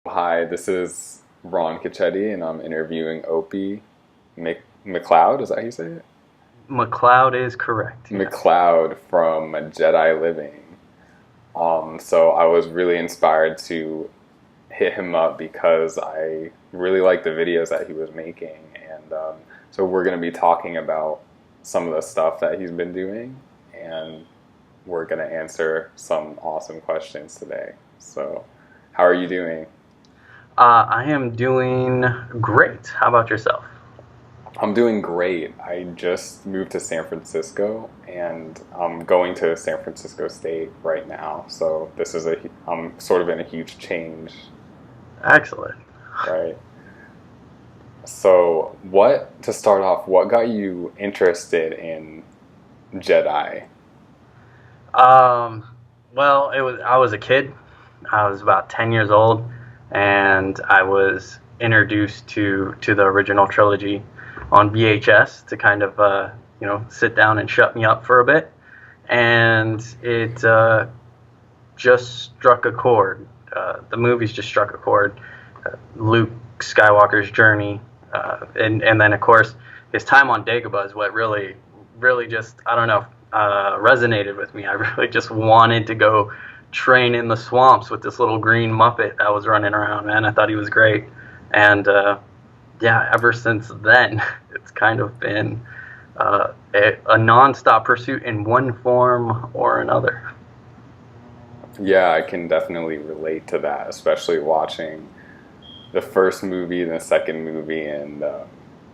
Hi, this is Ron Cecchetti, and I'm interviewing Opie Macleod. Is that how you say it? McLeod is correct, yes. Macleod from Jedi Living. So I was really inspired to hit him up because I really like the videos that he was making, and so we're going to be talking about some of the stuff that he's been doing, and we're going to answer some awesome questions today. So, how are you doing? I am doing great. How about yourself? I'm doing great. I just moved to San Francisco and I'm going to San Francisco State right now. So I'm sort of in a huge change, Excellent. right? So, to start off, what got you interested in Jedi? Um, well, I was a kid. I was about 10 years old, and I was introduced to the original trilogy on VHS to kind of sit down and shut me up for a bit, and it just struck a chord. The movies just struck a chord. Luke Skywalker's journey, and then of course his time on Dagobah is what really just, I don't know, resonated with me. I really just wanted to go train in the swamps with this little green Muppet that was running around. Man, I thought he was great, and yeah, ever since then it's kind of been a nonstop pursuit in one form or another. Yeah, I can definitely relate to that, especially watching the first movie and the second movie and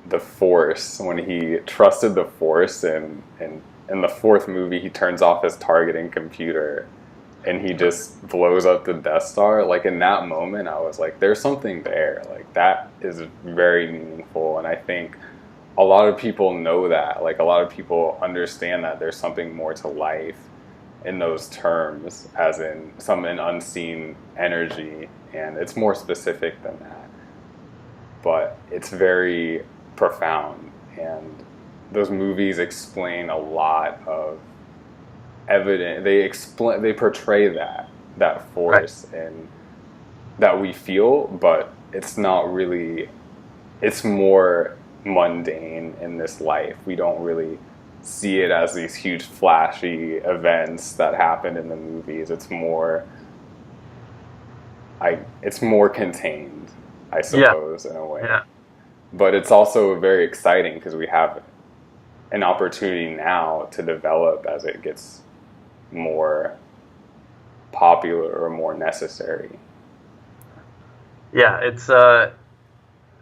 the Force when he trusted the Force and in the fourth movie he turns off his targeting computer and he just blows up the Death Star. Like in that moment, I was like, "There's something there. Like that is very meaningful." And I think a lot of people know that. Like a lot of people understand that there's something more to life in those terms, as in an unseen energy, and it's more specific than that. But it's very profound, and those movies explain a lot of evidence. They portray that Right. force and that we feel, but it's not really. It's more mundane in this life. We don't really see it as these huge flashy events that happen in the movies. It's more contained, I Yeah. suppose, in a way. Yeah. But it's also very exciting because we have an opportunity now to develop as it gets more popular or more necessary. Yeah. It's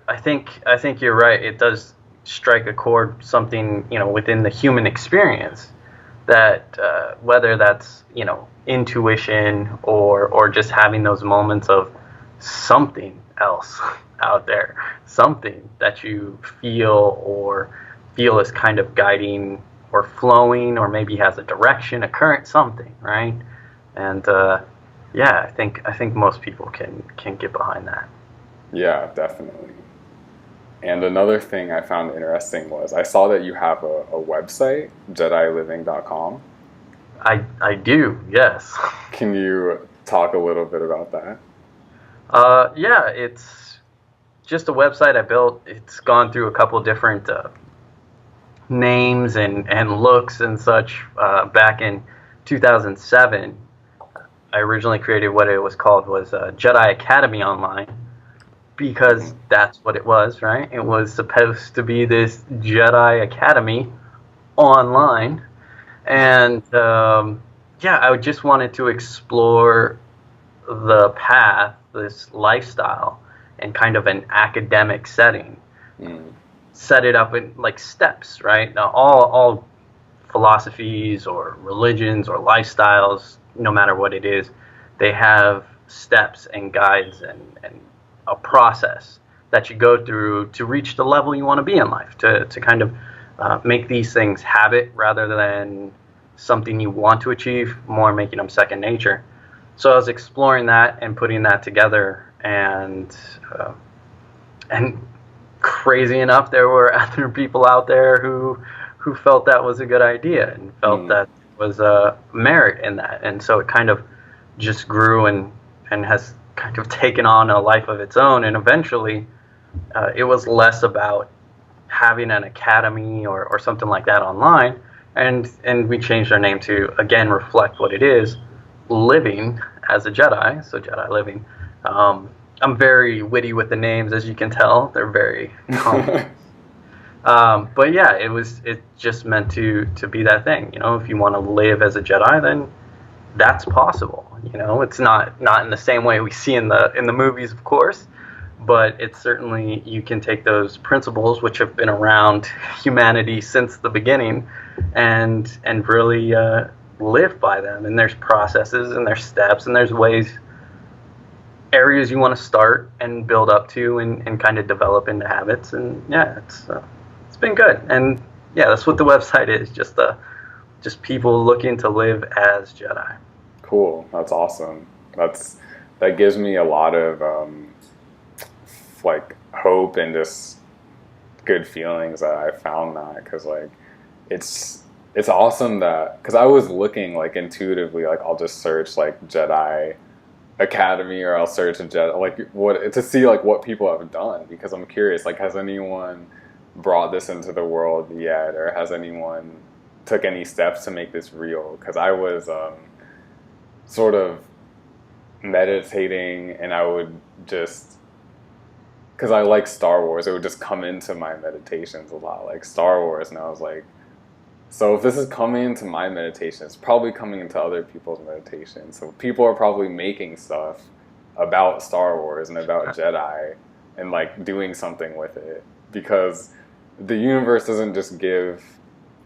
I think you're right. It does strike a chord, something within the human experience that whether that's intuition or just having those moments of something else out there, something that you feel is kind of guiding or flowing, or maybe has a direction, a current, something, right? And yeah, I think most people can get behind that. Yeah, definitely. And another thing I found interesting was I saw that you have a website, JediLiving.com. I do, yes. Can you talk a little bit about that? Yeah, it's just a website I built. It's gone through a couple different names and looks and such. Back in 2007, I originally created what it was called was Jedi Academy Online, because Hmm. that's what it was, right? It was supposed to be this Jedi Academy online, and yeah, I just wanted to explore the path, this lifestyle, in kind of an academic setting. Mm. Set it up in like steps, right? Now, all philosophies or religions or lifestyles, no matter what it is, they have steps and guides and a process that you go through to reach the level you want to be in life, to kind of make these things habit rather than something you want to achieve, more making them second nature. So I was exploring that and putting that together, and crazy enough, there were other people out there who felt that was a good idea and felt Mm. that was a merit in that, and so it kind of just grew and has kind of taken on a life of its own, and eventually it was less about having an academy or something like that online, and we changed our name to again reflect what it is, living as a Jedi, so Jedi living. I'm very witty with the names, as you can tell. They're very complex. But yeah, it just meant to be that thing. You know, if you want to live as a Jedi, then that's possible. You know, it's not in the same way we see in the movies, of course, but it's certainly, you can take those principles which have been around humanity since the beginning, and really live by them. And there's processes and there's steps and there's areas you want to start and build up to and kind of develop into habits. And yeah, it's been good. And yeah, that's what the website is, just people looking to live as Jedi. Cool. That's awesome. That gives me a lot of like hope and just good feelings that I found that, because like it's awesome that, because I was looking like intuitively, like I'll just search like Jedi Academy, or I'll search a Jedi, like what, to see like what people have done, because I'm curious, like has anyone brought this into the world yet, or has anyone took any steps to make this real? Because I was sort of meditating, and I would just, because I like Star Wars, it would just come into my meditations a lot, like Star Wars, and I was like, so if this is coming into my meditation, it's probably coming into other people's meditations. So people are probably making stuff about Star Wars and about Jedi and like doing something with it, because the universe doesn't just give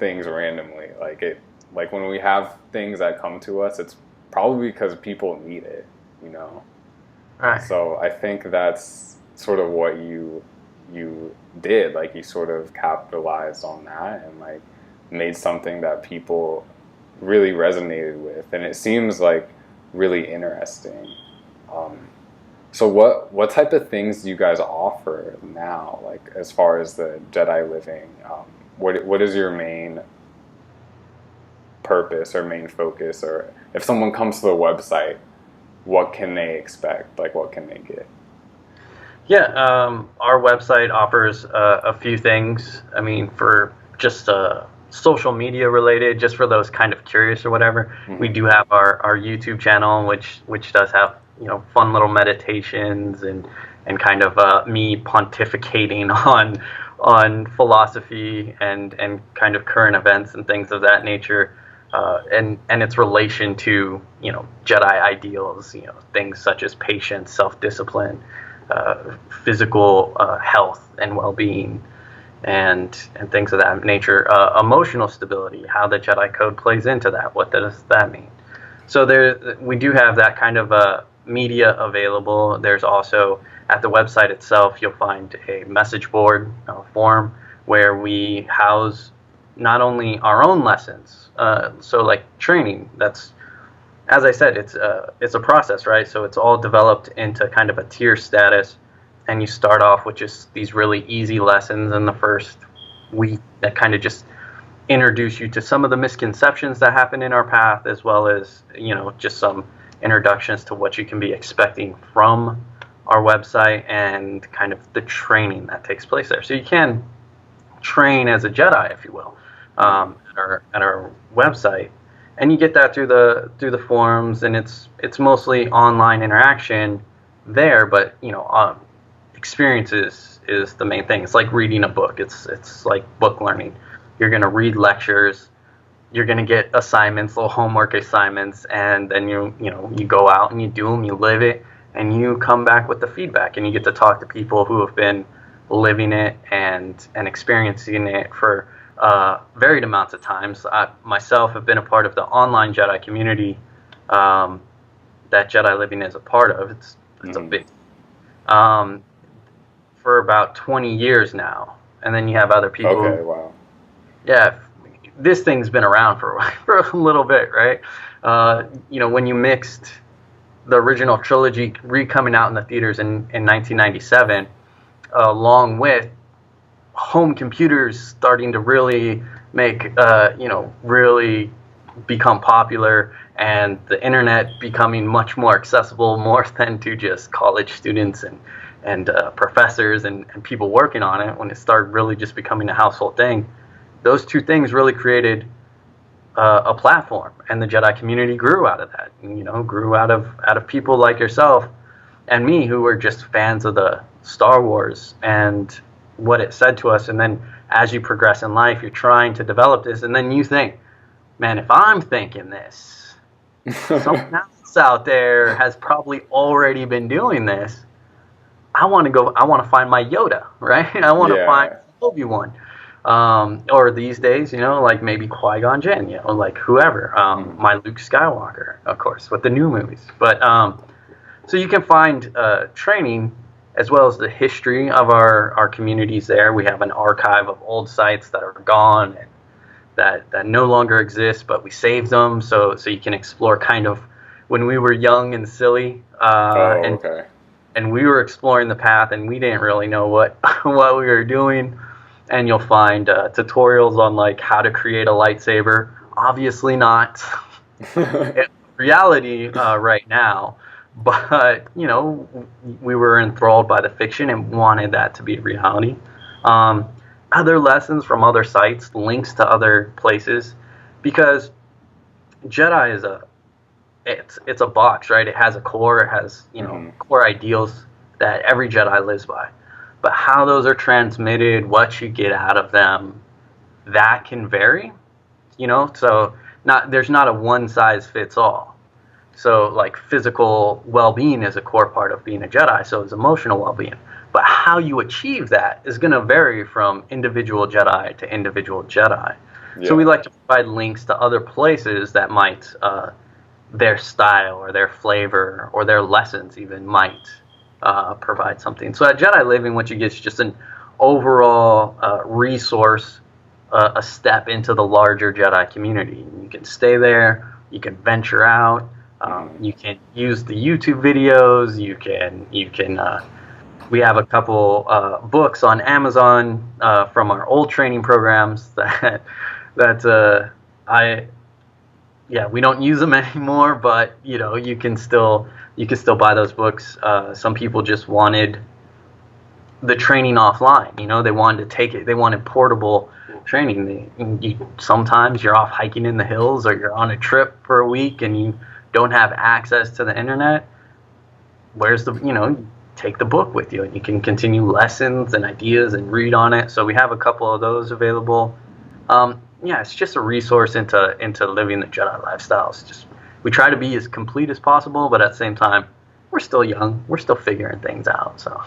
things randomly. Like when we have things that come to us, it's probably because people need it, you know? Right. So I think that's sort of what you did. Like you sort of capitalized on that and like made something that people really resonated with, and it seems like really interesting. So what type of things do you guys offer now, like as far as the Jedi living? What is your main purpose or main focus, or if someone comes to the website, what can they expect? Like what can they get? Yeah, our website offers a few things. I mean, for just social media related, just for those kind of curious or whatever, we do have our YouTube channel, which does have, you know, fun little meditations and kind of me pontificating on philosophy and kind of current events and things of that nature, and its relation to, you know, Jedi ideals, you know, things such as patience, self-discipline, physical health and well-being, and things of that nature. Emotional stability, how the Jedi Code plays into that. What does that mean? So we do have that kind of media available. There's also, at the website itself, you'll find a message board forum where we house not only our own lessons, so like training. That's, as I said, it's a process, right? So it's all developed into kind of a tier status, and you start off with just these really easy lessons in the first week that kind of just introduce you to some of the misconceptions that happen in our path, as well as, you know, just some introductions to what you can be expecting from our website and kind of the training that takes place there. So you can train as a Jedi, if you will, at our website. And you get that through the forums, and it's mostly online interaction there. But, you know, experiences is the main thing. It's like reading a book. It's like book learning. You're gonna read lectures. You're gonna get assignments, little homework assignments, and then you go out and you do them. You live it, and you come back with the feedback, and you get to talk to people who have been living it and experiencing it for varied amounts of times. I myself have been a part of the online Jedi community that Jedi Living is a part of. It's a big, for about 20 years now. And then you have other people. Okay, wow. Yeah, this thing's been around for a little bit, right? You know, when you mixed the original trilogy coming out in the theaters in 1997, along with home computers starting to really make, you know, really become popular, and the internet becoming much more accessible, more than to just college students and professors and people working on it. When it started really just becoming a household thing, those two things really created a platform, and the Jedi community grew out of that. And, grew out of people like yourself and me, who were just fans of the Star Wars and what it said to us. And then as you progress in life, you're trying to develop this, and then you think, man, if I'm thinking this, someone else out there has probably already been doing this. I want to find my Yoda, right? I want to find Obi-Wan. Or these days, like maybe Qui-Gon Jinn, like whoever, my Luke Skywalker, of course, with the new movies. But so you can find training as well as the history of our communities there. We have an archive of old sites that are gone and that no longer exist, but we saved them so you can explore kind of when we were young and silly. And we were exploring the path, and we didn't really know what we were doing. And you'll find tutorials on like how to create a lightsaber. Obviously not reality right now, but we were enthralled by the fiction and wanted that to be reality. Other lessons from other sites, links to other places, because Jedi is it's a box, right? It has a core, it has core ideals that every Jedi lives by. But how those are transmitted, what you get out of them, that can vary, So there's not a one size fits all. So like physical well-being is a core part of being a Jedi, so is emotional well-being. But how you achieve that is going to vary from individual Jedi to individual Jedi. Yeah. So we like to provide links to other places that might, their style or their flavor or their lessons even might provide something. So at Jedi Living, what you get is just an overall resource, a step into the larger Jedi community. You can stay there, you can venture out, you can use the YouTube videos, you can we have a couple books on Amazon from our old training programs that we don't use them anymore, but you can still buy those books. Some people just wanted the training offline. They wanted to take it. They wanted portable training. Sometimes you're off hiking in the hills, or you're on a trip for a week and you don't have access to the internet. Where's take the book with you, and you can continue lessons and ideas and read on it. So we have a couple of those available. It's just a resource into living the Jedi lifestyle. It's just, we try to be as complete as possible, but at the same time, we're still young. We're still figuring things out. So,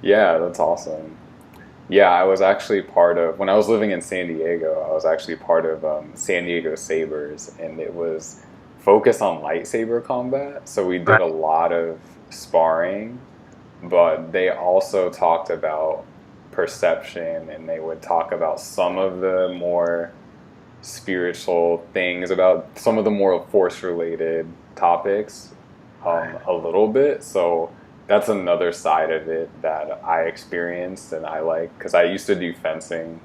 yeah, that's awesome. Yeah, I was actually part of, when I was living in San Diego, I was actually part of San Diego Sabres, and it was focused on lightsaber combat. So we did a lot of sparring, but they also talked about perception, and they would talk about some of the more spiritual things, about some of the more force-related topics a little bit. So that's another side of it that I experienced and I like, because I used to do fencing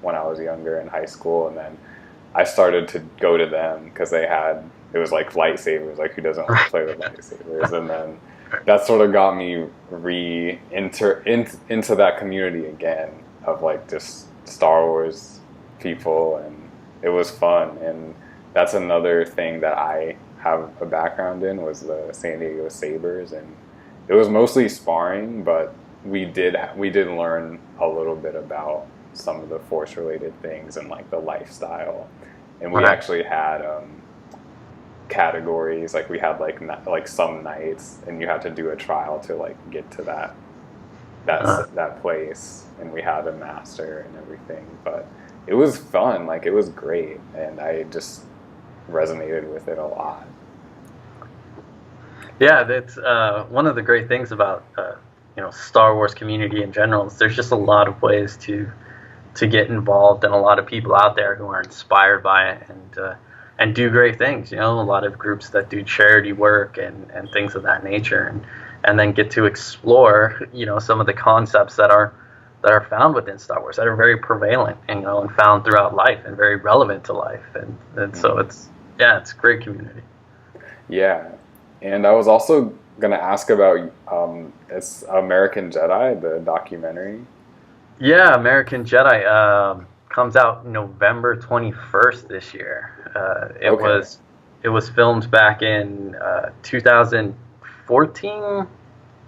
when I was younger in high school, and then I started to go to them because it was like lightsabers, like who doesn't want to play with lightsabers, and then that sort of got me into that community again of like just Star Wars people, and it was fun. And that's another thing that I have a background in, was the San Diego Sabres, and it was mostly sparring, but we did learn a little bit about some of the force related things and like the lifestyle, and we actually had categories. Like we had like some nights, and you had to do a trial to like get to that place, and we had a master and everything. But it was fun, like it was great, and I just resonated with it a lot. Yeah, that's one of the great things about Star Wars community in general is there's just a lot of ways to get involved, and a lot of people out there who are inspired by it and do great things. A lot of groups that do charity work and things of that nature, and then get to explore some of the concepts that are that are found within Star Wars that are very prevalent and and found throughout life and very relevant to life, and so it's a great community. Yeah, and I was also gonna ask about it's American Jedi, the documentary. Yeah, American Jedi comes out November 21st this year. It was filmed back in 2014.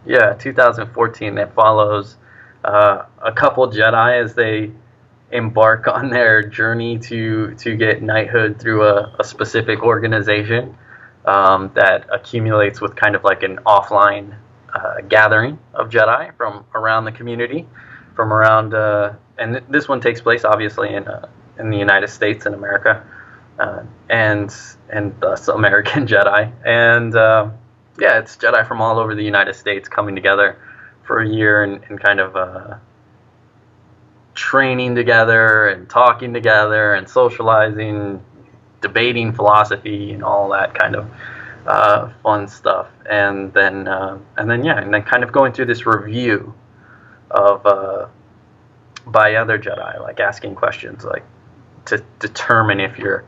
Yeah, 2014. It follows a couple Jedi as they embark on their journey to get knighthood through a specific organization that accumulates with kind of like an offline gathering of Jedi from around the community, from around, and this one takes place obviously in the United States and America, and thus American Jedi, and it's Jedi from all over the United States coming together for a year and kind of training together and talking together and socializing, debating philosophy and all that kind of fun stuff, and then kind of going through this review of by other Jedi, like asking questions like to determine if you're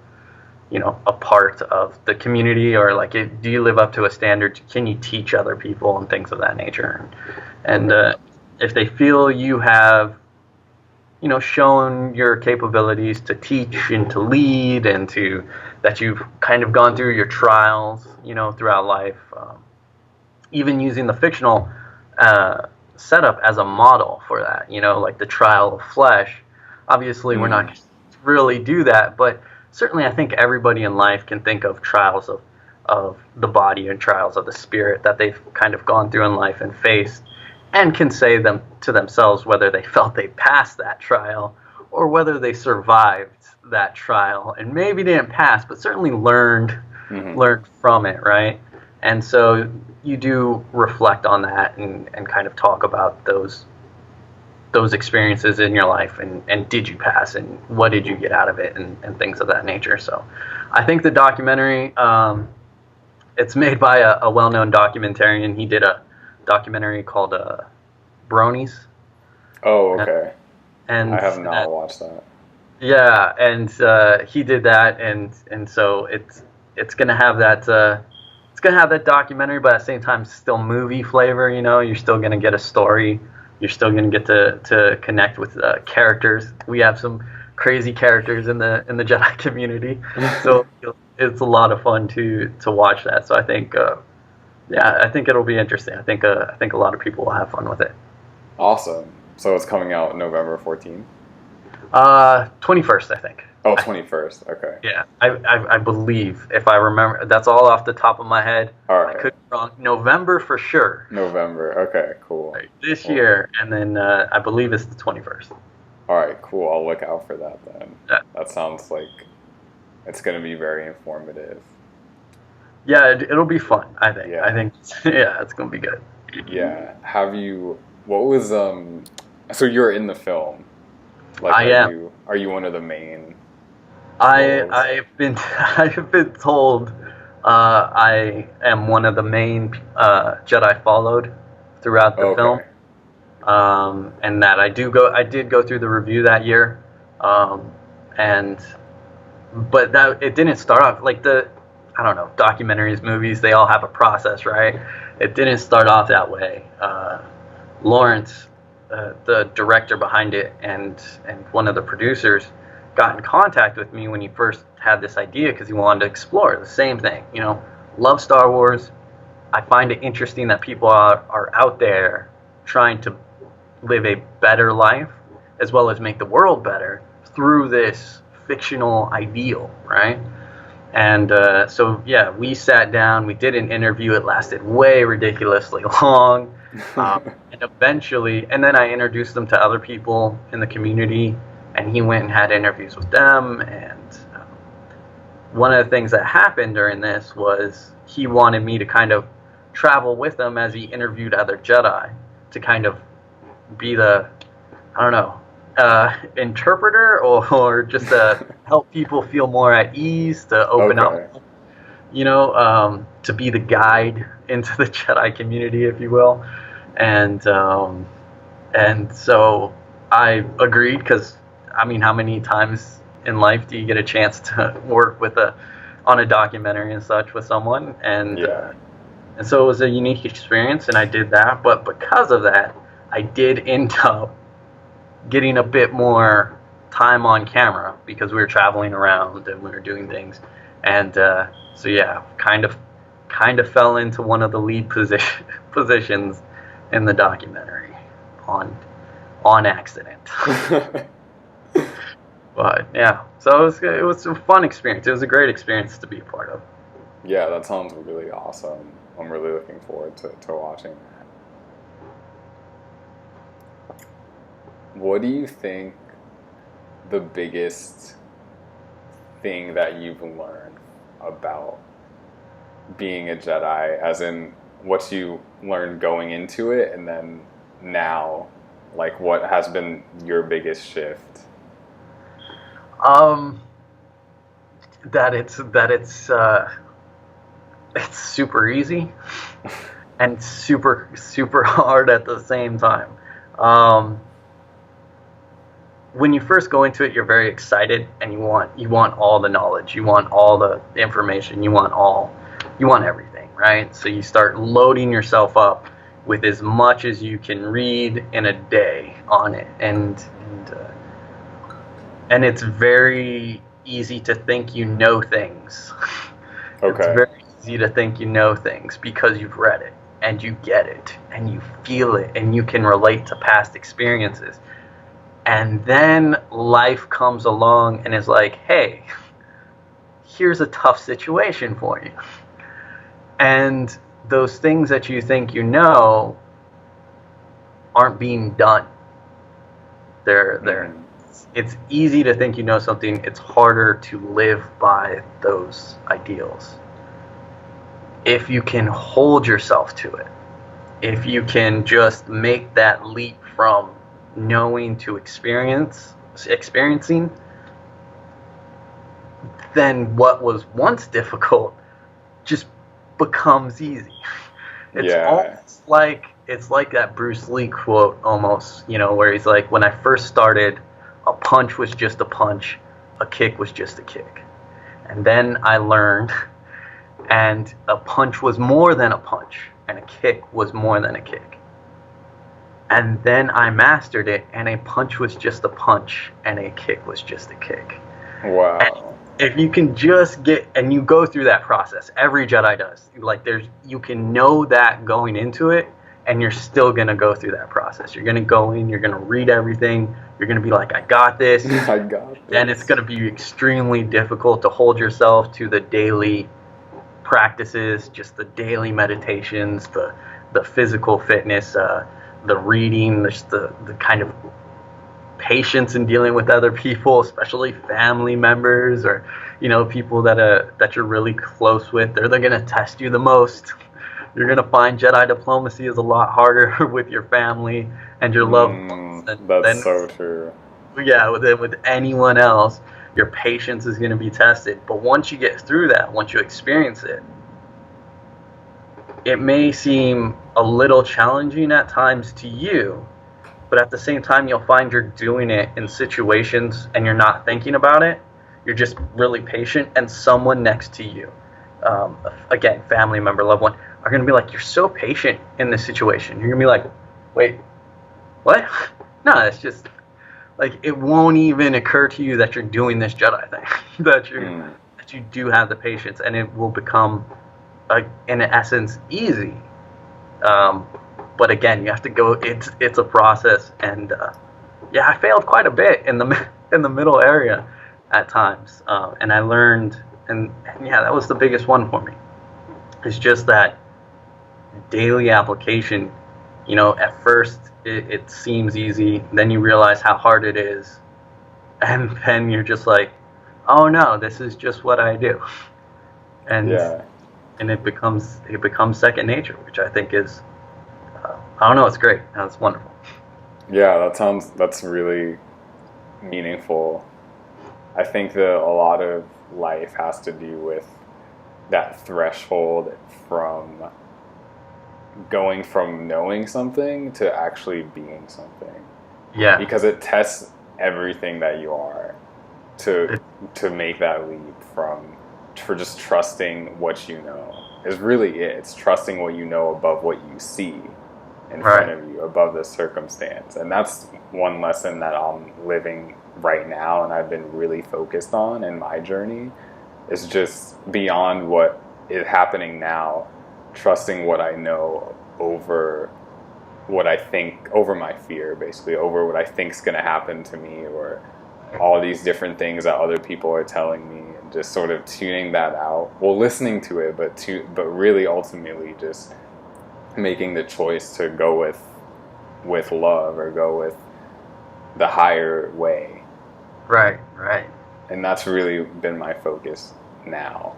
a part of the community, or like do you live up to a standard, can you teach other people and things of that nature, and if they feel you have shown your capabilities to teach and to lead, and that you've kind of gone through your trials throughout life, even using the fictional setup as a model for that, like the trial of flesh. Obviously we're not going to really do that, but certainly I think everybody in life can think of trials of the body and trials of the spirit that they've kind of gone through in life and faced, and can say them to themselves whether they felt they passed that trial or whether they survived that trial and maybe didn't pass, but certainly learned from it, right? And so you do reflect on that and kind of talk about those experiences in your life, and did you pass, and what did you get out of it, and things of that nature. So I think the documentary, it's made by a well-known documentarian. He did a documentary called Bronies. Oh, okay. And I have not watched that. Yeah, and he did that, and so it's gonna have that documentary, but at the same time still movie flavor. You're still gonna get a story. You're still gonna get to connect with characters. We have some crazy characters in the Jedi community, so it's a lot of fun to watch that. So I think. I think it'll be interesting. I think a lot of people will have fun with it. Awesome. So it's coming out November 14th? 21st, I think. Oh, 21st. Okay. Yeah, I believe, if I remember. That's all off the top of my head. All right. I could be wrong. November for sure. November. Okay, cool. Right, this year, and then I believe it's the 21st. All right, cool. I'll look out for that then. Yeah. That sounds like it's going to be very informative. Yeah, it'll be fun, I think. Yeah. I think, it's going to be good. Yeah. What was, so you're in the film. Like, I am. Are you one of the main I've been told I am one of the main Jedi followed throughout the film. And that I did go through the review that year. But that it didn't start off like documentaries, movies, they all have a process, right? It didn't start off that way. Lawrence, the director behind it, and one of the producers, got in contact with me when he first had this idea because he wanted to explore the same thing. Love Star Wars. I find it interesting that people are out there trying to live a better life as well as make the world better through this fictional ideal, right? And we sat down, we did an interview. It lasted way ridiculously long. And eventually, and then I introduced them to other people in the community, and he went and had interviews with them. And one of the things that happened during this was he wanted me to kind of travel with him as he interviewed other Jedi to kind of be the, interpreter or just to help people feel more at ease, to open up, to be the guide into the Jedi community, if you will. And so I agreed because, I mean, how many times in life do you get a chance to work with on a documentary and such with someone? Yeah. And so it was a unique experience, and I did that. But because of that, I did end up getting a bit more time on camera because we were traveling around and we were doing things. And so yeah, kind of fell into one of the lead positions in the documentary on accident. But yeah, so it was a fun experience. It was a great experience to be a part of. Yeah, that sounds really awesome. I'm really looking forward to watching that. What do you think the biggest thing that you've learned about being a Jedi, as in what you learned going into it, and then now, like what has been your biggest shift? Um, it's super easy and super hard at the same time. Um, when you first go into it, you're very excited and you want all the knowledge, you want all the information, you want everything, right? So you start loading yourself up with as much as you can read in a day on it, and it's very easy to think you know things. It's Okay. very easy to think you know things because you've read it and you get it and you feel it and you can relate to past experiences. And then life comes along and is like, hey, here's a tough situation for you. And those things that you think you know aren't being done. They're It's easy to think you know something. It's harder to live by those ideals. If you can hold yourself to it, if you can just make that leap from knowing to experiencing, then what was once difficult just becomes easy. It's Yeah. almost like that Bruce Lee quote almost, where he's like, when I first started, a punch was just a punch, a kick was just a kick. And then I learned, and a punch was more than a punch, and a kick was more than a kick. And then I mastered it, and a punch was just a punch, and a kick was just a kick. Wow. And if you can just and you go through that process, every Jedi does. Like you can know that going into it, and you're still gonna go through that process. You're gonna go in, you're gonna read everything, you're gonna be like, I got this. I got this. And it's gonna be extremely difficult to hold yourself to the daily practices, just the daily meditations, the physical fitness, the reading, the kind of patience in dealing with other people, especially family members or people that you're really close with. They're going to test you the most. You're going to find Jedi diplomacy is a lot harder with your family and your loved ones that's so true. Yeah, with anyone else. Your patience is going to be tested. But once you get through that, once you experience it, it may seem a little challenging at times to you, but at the same time, you'll find you're doing it in situations and you're not thinking about it. You're just really patient, and someone next to you, again, family member, loved one, are going to be like, you're so patient in this situation. You're going to be like, wait, what? No, it's just like, it won't even occur to you that you're doing this Jedi thing, that you do have the patience, and it will become, in essence, easy. But again, you have to go. It's a process, and yeah, I failed quite a bit in the middle area at times, and I learned, and yeah, that was the biggest one for me. It's just that daily application. At first it seems easy, then you realize how hard it is, and then you're just like, oh no, this is just what I do, and it becomes second nature, which I think is, I don't know, it's great. It's wonderful. Yeah, that's really meaningful. I think that a lot of life has to do with that threshold from going from knowing something to actually being something. Yeah. because it tests everything that you are to make that leap from for just trusting what you know is really it. It's trusting what you know above what you see in front Right. of you, above the circumstance. And that's one lesson that I'm living right now and I've been really focused on in my journey, is just beyond what is happening now, trusting what I know over what I think, over my fear, basically, over what I think is going to happen to me, or all these different things that other people are telling me, and just sort of tuning that out. Well, listening to it, but really ultimately just making the choice to go with love, or go with the higher way. Right. Right. And that's really been my focus now.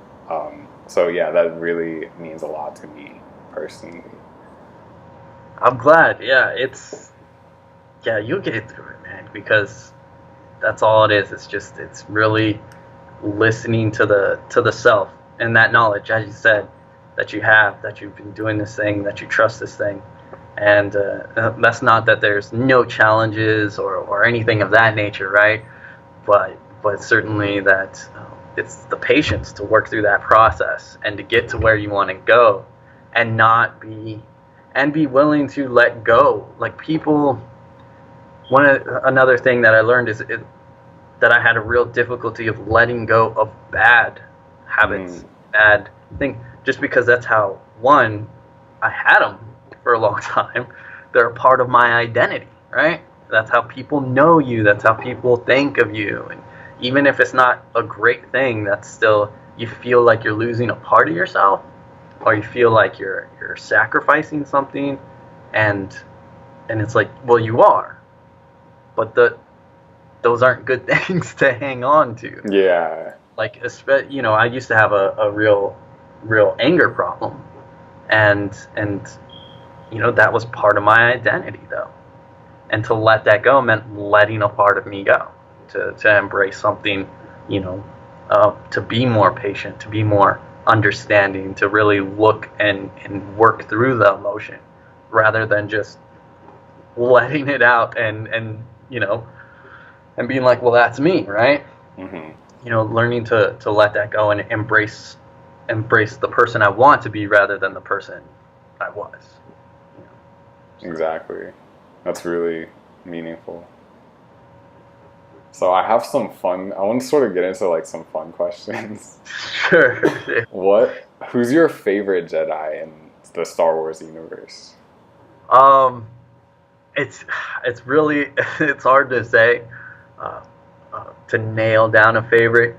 So yeah, that really means a lot to me personally. I'm glad. Yeah. You'll get through it, man, because that's all it is. It's really listening to the self and that knowledge, as you said, that you have, that you've been doing this thing, that you trust this thing. And that's not that there's no challenges or anything of that nature, right? But certainly that it's the patience to work through that process and to get to where you want to go, and be willing to let go. Like people, another thing that I learned is that I had a real difficulty of letting go of bad habits, bad thing, just because that's how, one, I had them for a long time. They're a part of my identity, right? That's how people know you. That's how people think of you. And even if it's not a great thing, that's still, you feel like you're losing a part of yourself, or you feel like you're sacrificing something, and it's like, well, you are, but those aren't good things to hang on to. Yeah. Like, I used to have a real anger problem, and that was part of my identity, though. And to let that go meant letting a part of me go, to embrace something, to be more patient, to be more understanding, to really look and work through the emotion, rather than just letting it out and being like, well, that's me, right? Mm-hmm. Learning to let that go and embrace the person I want to be, rather than the person I was. Exactly. That's really meaningful. So I have some fun. I want to sort of get into like some fun questions. Sure. Who's your favorite Jedi in the Star Wars universe? It's really it's hard to say, to nail down a favorite.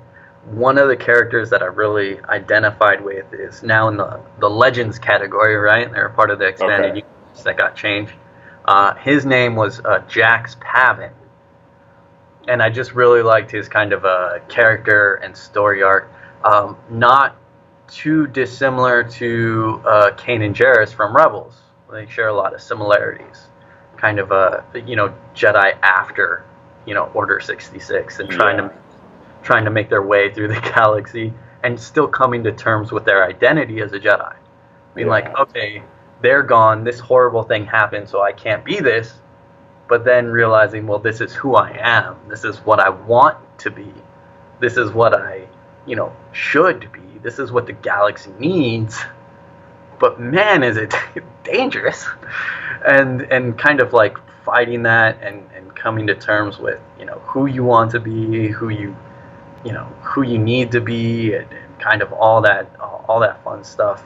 One of the characters that I really identified with is now in the Legends category, right? They're a part of the expanded universe that got changed. His name was Jax Pavin, and I just really liked his kind of a character and story arc. Not too dissimilar to Kanan Jarrus from Rebels. They share a lot of similarities. Kind of Jedi after Order 66, and trying to make their way through the galaxy, and still coming to terms with their identity as a Jedi. Being like, okay, they're gone, this horrible thing happened, so I can't be this. But then realizing, well, this is who I am. This is what I want to be. This is what I, should be. This is what the galaxy needs. But man, is it dangerous. And kind of like fighting that, and coming to terms with, who you want to be, who you need to be, and kind of all that fun stuff.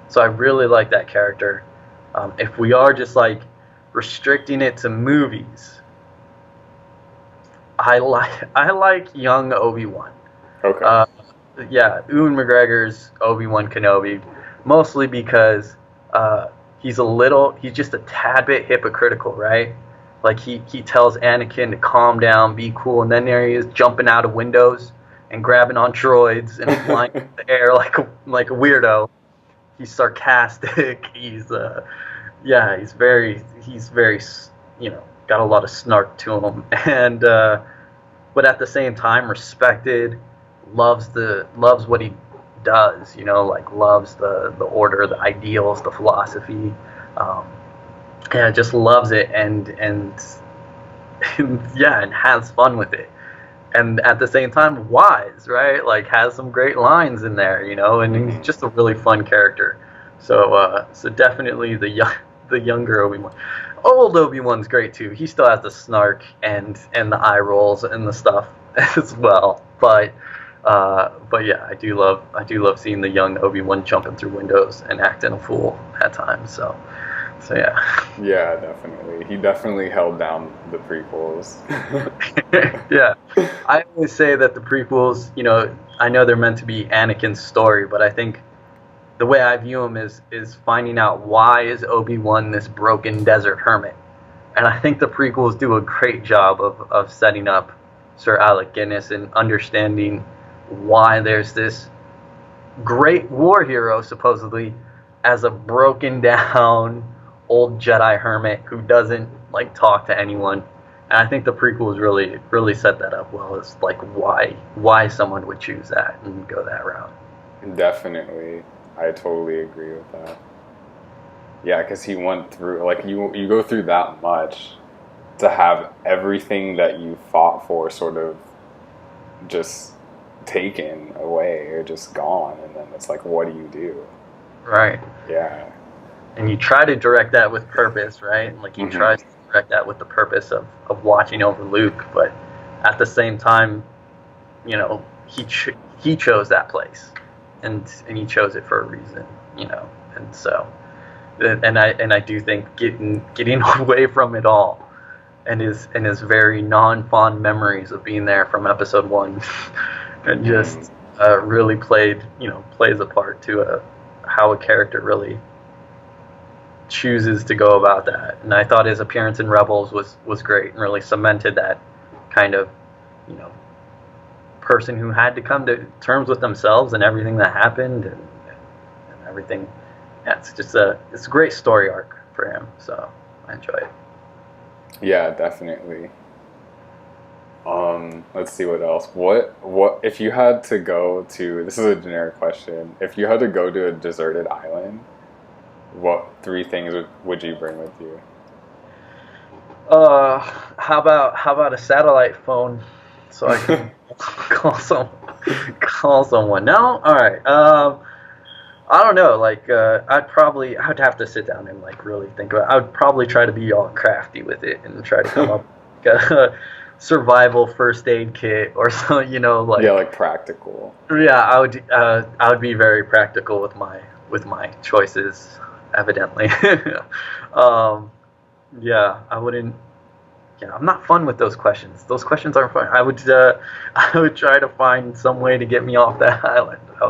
So I really like that character. If we are just like restricting it to movies, I like young Obi-Wan. Okay. Ewan McGregor's Obi-Wan Kenobi, mostly because he's just a tad bit hypocritical, right? Like he tells Anakin to calm down, be cool, and then there he is jumping out of windows and grabbing on droids and flying in the air like a weirdo. He's sarcastic. He's very got a lot of snark to him, and but at the same time respected, loves what he does, loves the order, the ideals, the philosophy, just loves it, and yeah, and has fun with it, and at the same time wise, right? Like has some great lines in there, and he's just a really fun character. So definitely the younger Obi-Wan. Old Obi-Wan's great too. He still has the snark and the eye rolls and the stuff as well. But yeah, I do love seeing the young Obi-Wan jumping through windows and acting a fool at times. So yeah. Yeah, definitely. He definitely held down the prequels. Yeah. I always say that the prequels, I know they're meant to be Anakin's story, but I think the way I view him is finding out why is Obi-Wan this broken desert hermit. And I think the prequels do a great job of setting up Sir Alec Guinness and understanding why there's this great war hero, supposedly, as a broken down old Jedi hermit who doesn't like talk to anyone. And I think the prequels really set that up well, as like why someone would choose that and go that route. Definitely. I totally agree with that. Yeah, because he went through, like, you go through that much to have everything that you fought for sort of just taken away or just gone, and then it's like, what do you do? Right. Yeah. And you try to direct that with purpose, right? Like he tries to direct that with the purpose of watching over Luke, but at the same time, he chose that place, and he chose it for a reason, and so, and I do think getting away from it all, and his very non-fond memories of being there from episode 1, and just really plays a part to how a character really chooses to go about that. And I thought his appearance in Rebels was great and really cemented that kind of, person who had to come to terms with themselves and everything that happened and everything. Yeah, it's a great story arc for him, so I enjoy it. Yeah, definitely. Let's see what else. What if you had to go to, this is a generic question, if you had to go to a deserted island, what 3 things would you bring with you? How about a satellite phone so I can call someone? No? All right. I don't know. Like, I'd have to sit down and like really think about it. I would probably try to be all crafty with it and try to come up with a survival first aid kit or so, like. Yeah, like practical. Yeah, I would be very practical with my choices, evidently. Yeah, I wouldn't. Yeah, I'm not fun with those questions. Those questions aren't fun. I would try to find some way to get me off that island. I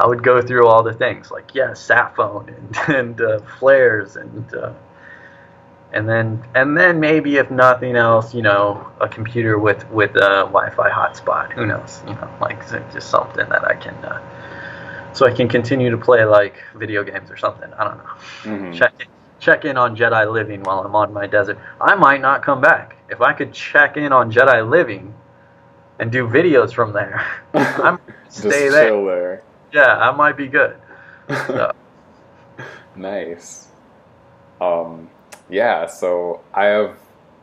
would go through all the things like sat phone and flares and then maybe if nothing else, a computer with a Wi-Fi hotspot. Who knows? Like just something that I can so I can continue to play like video games or something. I don't know. Check in on Jedi Living while I'm on my desert. I might not come back. If I could check in on Jedi Living and do videos from there, I might stay there. Chill there. Yeah, I might be good. So. Nice. Yeah, so I have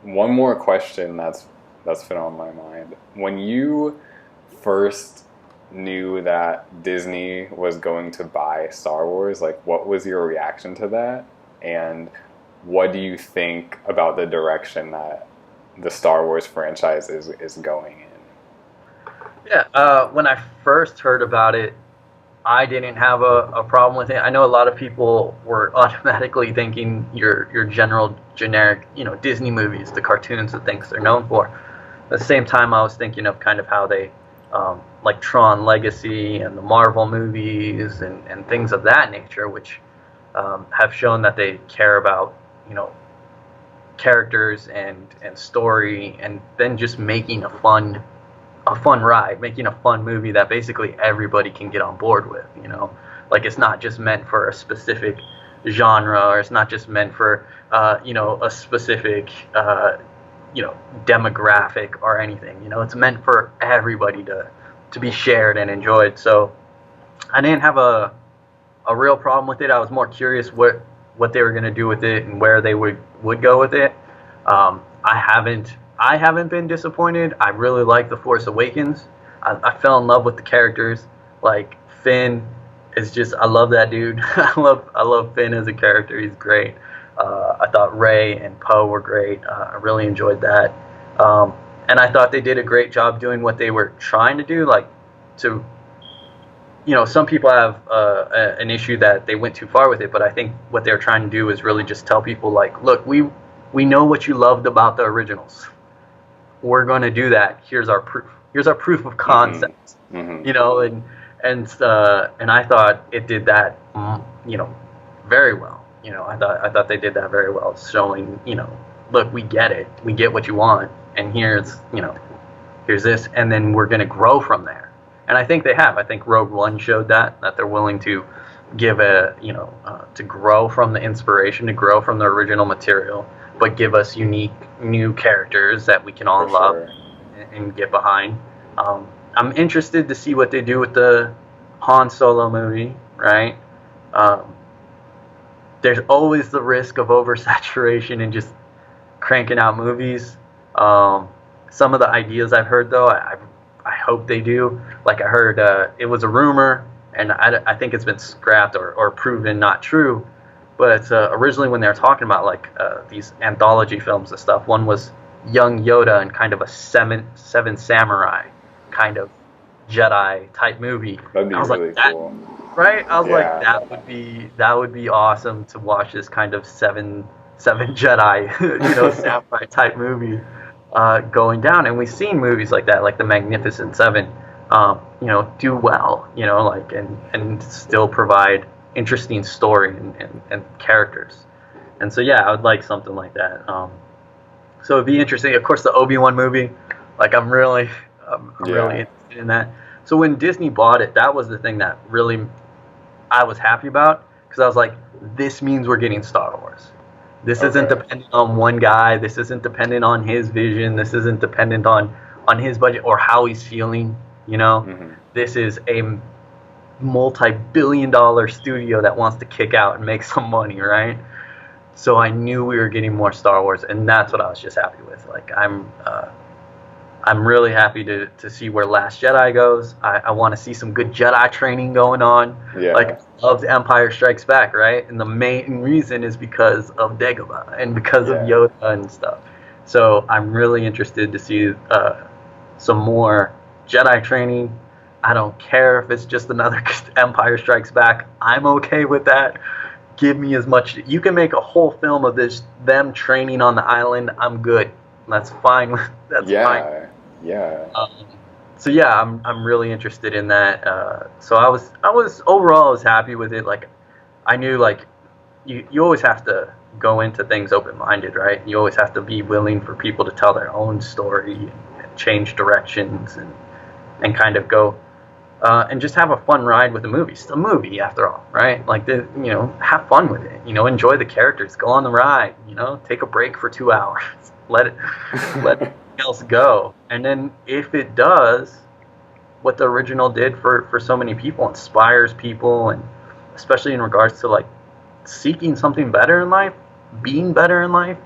one more question that's been on my mind. When you first knew that Disney was going to buy Star Wars, like what was your reaction to that? And what do you think about the direction that the Star Wars franchise is going in? Yeah, when I first heard about it, I didn't have a problem with it. I know a lot of people were automatically thinking your generic, Disney movies, the cartoons, the things they're known for. At the same time, I was thinking of kind of how they, like Tron Legacy and the Marvel movies and things of that nature, which have shown that they care about, characters and story, and then just making a fun ride, making a fun movie that basically everybody can get on board with, like it's not just meant for a specific genre, or it's not just meant for, a specific, demographic or anything, it's meant for everybody to be shared and enjoyed. So I didn't have a real problem with it. I was more curious what they were going to do with it and where they would go with it. I haven't been disappointed. I really like The Force Awakens. I fell in love with the characters. Like Finn is just, I love that dude. I love Finn as a character. He's great. I thought Rey and Poe were great. I really enjoyed that. And I thought they did a great job doing what they were trying to do, like to, some people have an issue that they went too far with it, but I think what they're trying to do is really just tell people, like, look, we know what you loved about the originals. We're going to do that. Here's our proof. Here's our proof of concept. Mm-hmm. And I thought it did that, very well. I thought they did that very well, showing, look, we get it. We get what you want, and here's this, and then we're going to grow from there. And I think they have. I think Rogue One showed that they're willing to give to grow from the inspiration, to grow from the original material, but give us unique new characters that we can all For love sure. and get behind. I'm interested to see what they do with the Han Solo movie, right? There's always the risk of oversaturation and just cranking out movies. Some of the ideas I've heard, though, I hope they do. Like I heard, it was a rumor, and I think it's been scrapped or proven not true. But originally, when they were talking about like these anthology films and stuff, one was young Yoda and kind of a seven samurai kind of Jedi type movie. That'd be I was really like, cool. right? I was Yeah. like, that would be awesome to watch this kind of seven Jedi, samurai type movie going down. And we've seen movies like that, like The Magnificent Seven, do well, and still provide interesting story and characters. And so, yeah, I would like something like that. So it'd be interesting. Of course, the Obi-Wan movie, like I'm really interested in that. So when Disney bought it, that was the thing that really I was happy about, because I was like, this means we're getting Star Wars. This isn't dependent on one guy. This isn't dependent on his vision. This isn't dependent on his budget or how he's feeling. Mm-hmm. This is a multi-billion-dollar studio that wants to kick out and make some money, right? So I knew we were getting more Star Wars, and that's what I was just happy with. Like I'm really happy to see where Last Jedi goes. I want to see some good Jedi training going on. Yeah. Like, I loved Empire Strikes Back, right? And the main reason is because of Dagobah and because of Yoda and stuff. So I'm really interested to see some more Jedi training. I don't care if it's just another Empire Strikes Back. I'm okay with that. Give me as much. You can make a whole film of them training on the island. I'm good. That's fine. That's fine. Yeah. So yeah, I'm really interested in that. So I was overall I was happy with it. Like I knew, like you always have to go into things open-minded, right? You always have to be willing for people to tell their own story and change directions and kind of go and just have a fun ride with the movie. It's a movie after all, right? Like have fun with it. Enjoy the characters. Go on the ride. Take a break for 2 hours. Let everything else go. And then if it does what the original did for so many people, inspires people, and especially in regards to like seeking something better in life, being better in life,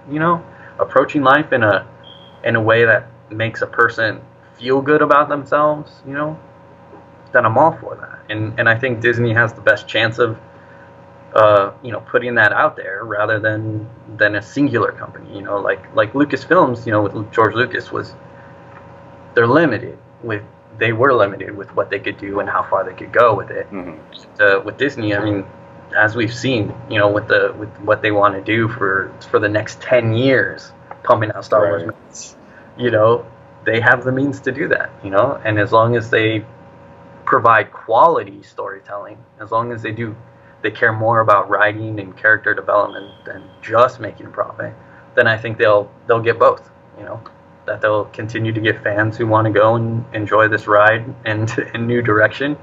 approaching life in a way that makes a person feel good about themselves, then I'm all for that. And I think Disney has the best chance of putting that out there rather than a singular company. Like Lucasfilms, with George Lucas they were limited with what they could do and how far they could go with it. Mm-hmm. With Disney, I mean, as we've seen, with what they want to do for the next 10 years, pumping out Star Wars movies, they have the means to do that, and as long as they provide quality storytelling, as long as they care more about writing and character development than just making a profit, then I think they'll get both. That they'll continue to get fans who want to go and enjoy this ride and in new direction.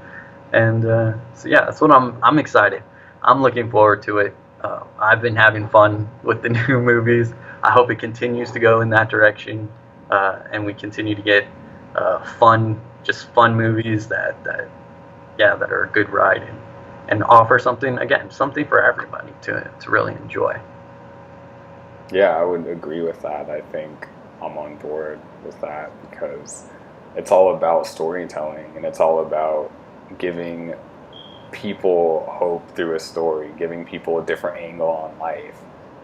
And so yeah, that's what I'm excited. I'm looking forward to it. I've been having fun with the new movies. I hope it continues to go in that direction, and we continue to get fun movies that are a good ride and offer something for everybody to really enjoy. Yeah, I would agree with that. I think I'm on board with that because it's all about storytelling and it's all about giving people hope through a story, giving people a different angle on life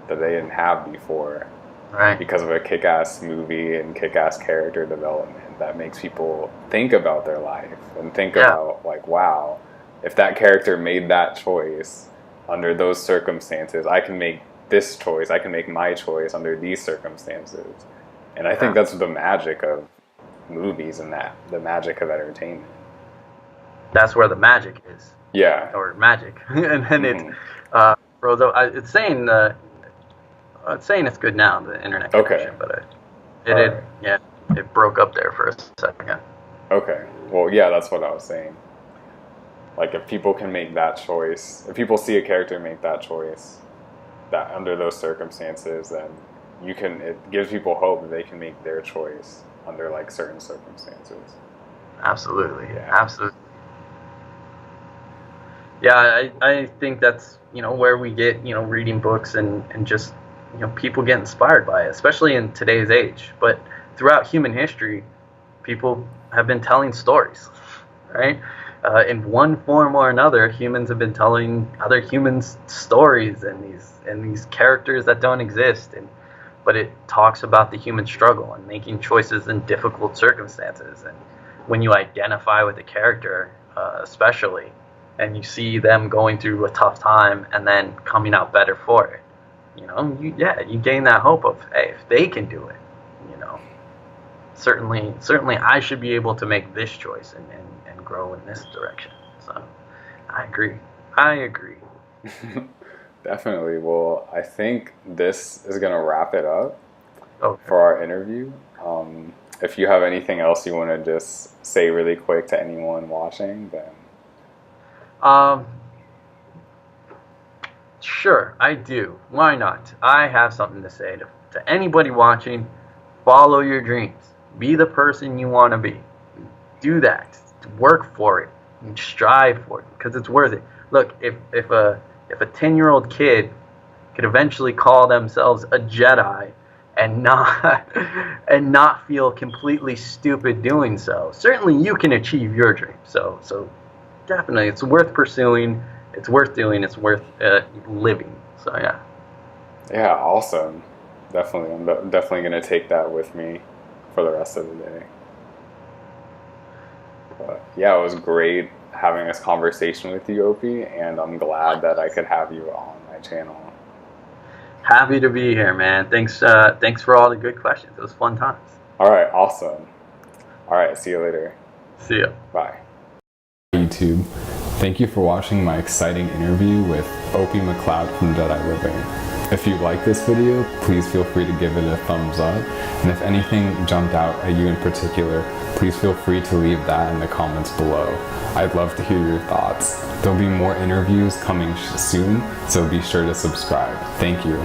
that they didn't have before Right. because of a kick-ass movie and kick-ass character development that makes people think about their life and think Yeah. about, like, wow, if that character made that choice under those circumstances, I can make this choice, I can make my choice under these circumstances. And I think Yeah. that's the magic of movies and that the magic of entertainment. That's where the magic is, Yeah. or magic, and then Mhm. throws out. It's saying it's good now, the internet Okay. connection, but Alright. it broke up there for a second. Okay. Well, yeah, that's what I was saying. Like, if people can make that choice, if people see a character make that choice, that under those circumstances, then it gives people hope that they can make their choice under, like, certain circumstances. Absolutely, Yeah. absolutely. Yeah, I think that's, where we get, reading books and just, people get inspired by it, especially in today's age. But throughout human history, people have been telling stories, right? In one form or another, humans have been telling other humans stories and these characters that don't exist. But it talks about the human struggle and making choices in difficult circumstances. And when you identify with a character, especially, and you see them going through a tough time and then coming out better for it, you gain that hope of, hey, if they can do it, certainly I should be able to make this choice and grow in this direction. So I agree. Definitely. Well, I think this is going to wrap it up Okay. for our interview. If you have anything else you want to just say really quick to anyone watching, then Sure, I do. Why not? I have something to say to anybody watching. Follow your dreams. Be the person you want to be. Do that. Work for it. And strive for it because it's worth it. Look, if a 10-year-old kid could eventually call themselves a Jedi and not feel completely stupid doing so, certainly you can achieve your dream. So definitely, it's worth pursuing. It's worth doing. It's worth living. So yeah. yeah, awesome. Definitely. I'm definitely going to take that with me for the rest of the day. But yeah, it was great having this conversation with you, Opie, and I'm glad that I could have you on my channel. Happy to be here, man. Thanks for all the good questions. It was fun times. All right, awesome. All right, see you later. See ya. Bye. YouTube. Thank you for watching my exciting interview with Opie Macleod from Jedi Living. If you like this video, please feel free to give it a thumbs up. And if anything jumped out at you in particular, please feel free to leave that in the comments below. I'd love to hear your thoughts. There'll be more interviews coming soon, so be sure to subscribe. Thank you.